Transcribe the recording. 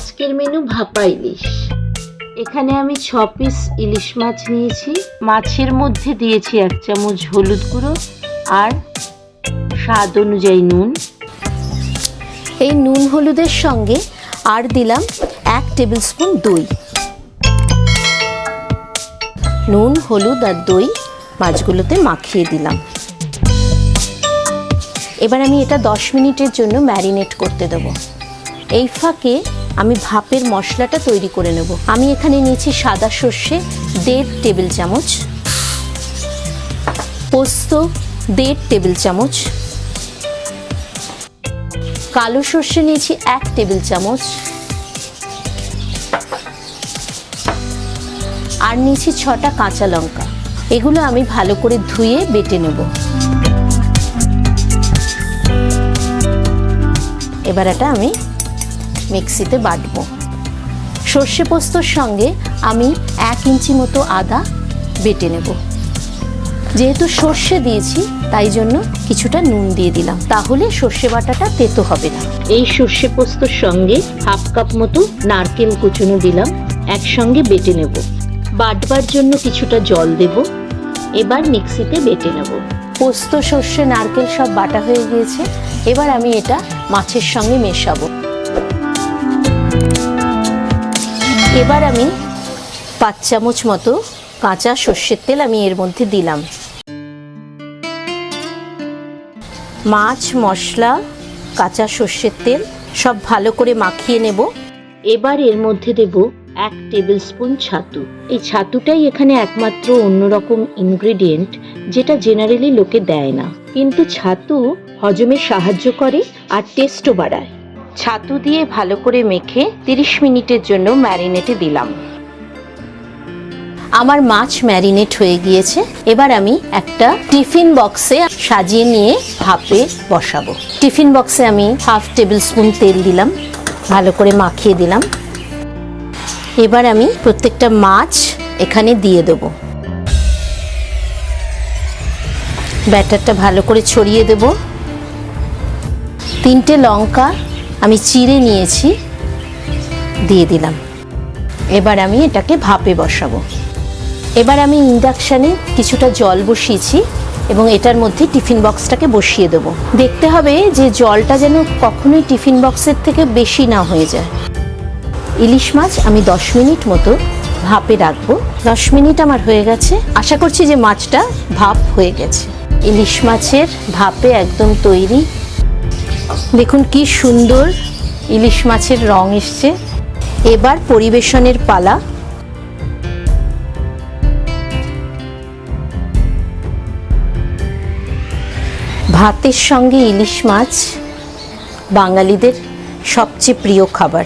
আজকের মেনু ভাপা ইলিশ। এখানে আমি 6 পিস ইলিশ মাছ নিয়েছি। মাছের মধ্যে দিয়েছি 1 চামচ হলুদ গুঁড়ো আর স্বাদ অনুযায়ী নুন। এই নুন হলুদের সঙ্গে আর দিলাম 1 টেবিল স্পুন দই। নুন হলুদ আর দই মাছগুলোতে মাখিয়ে দিলাম। এবার আমি এটা 10 মিনিটের জন্য ম্যারিনেট করতে দেব। এই ফাঁকে আমি ভাপের মশলাটা তৈরি করে নেব। আমি এখানে নিয়েছি সাদা সর্ষে 1.5 টেবিল চামচ, পোস্ত 1.5 টেবিল চামচ, কালো সর্ষে নিয়েছি 1 টেবিল চামচ, আর নিয়েছি 6টা কাঁচা লঙ্কা। এগুলো আমি ভালো করে ধুয়ে বেটে নেব। এবার এটা আমি মিক্সিতে বাটবো। সর্ষে পোস্তর সঙ্গে আমি 1 ইঞ্চি মতো আদা বেটে নেব। যেহেতু সর্ষে দিয়েছি তাই জন্য কিছুটা নুন দিয়ে দিলাম, তাহলে সর্ষে বাটাটা তেতো হবে না। এই সর্ষে পোস্তর সঙ্গে 1/2 কাপ মতো নারকেল কুচনো দিলাম, একসঙ্গে বেটে নেব। বাটবার জন্য কিছুটা জল দেব। এবার মিক্সিতে বেটে নেব। পোস্ত, সর্ষে, নারকেল সব বাটা হয়ে গিয়েছে। এবার আমি এটা মাছের সঙ্গে মেশাবো। এবার আমি 5 চামচ মতো কাঁচা সর্ষের তেল আমি এর মধ্যে দিলাম। মাছ, মশলা, কাঁচা সর্ষের তেল সব ভালো করে মাখিয়ে নেব। এবার এর মধ্যে দেব 1 টেবিল স্পুন ছাতু। এই ছাতুটাই এখানে একমাত্র অন্যরকম ইনগ্রেডিয়েন্ট, যেটা জেনারেলি লোকে দেয় না, কিন্তু ছাতু হজমে সাহায্য করে আর টেস্টও বাড়ায়। ছাতু দিয়ে ভালো করে মেখে 30 মিনিটের জন্য ম্যারিনেটে দিলাম। আমার মাছ ম্যারিনেট হয়ে গিয়েছে। এবার আমি একটা টিফিন বক্সে সাজিয়ে নিয়ে ভাপে বসাবো। টিফিন বক্সে আমি 1/2 টেবিল স্পুন তেল দিলাম, ভালো করে মাখিয়ে দিলাম। এবার আমি প্রত্যেকটা মাছ এখানে দিয়ে দেব। ব্যাটারটা ভালো করে ছড়িয়ে দেব। 3টে লঙ্কা আমি চিড়ে নিয়েছি, দিয়ে দিলাম। এবার আমি এটাকে ভাপে বসাবো। এবার আমি ইন্ডাকশানে কিছুটা জল বসিয়েছি এবং এটার মধ্যে টিফিন বক্সটাকে বসিয়ে দেব। দেখতে হবে যে জলটা যেন কখনোই টিফিন বক্সের থেকে বেশি না হয়ে যায়। ইলিশ মাছ আমি 10 মিনিট মতো ভাপে রাখবো। 10 মিনিট আমার হয়ে গেছে। আশা করছি যে মাছটা ভাপ হয়ে গেছে। ইলিশ মাছের ভাপে একদম তৈরি। দেখুন কি সুন্দর ইলিশ মাছের রং এসছে। এবার পরিবেশনের পালা। ভাতের সঙ্গে ইলিশ মাছ বাঙালিদের সবচেয়ে প্রিয় খাবার।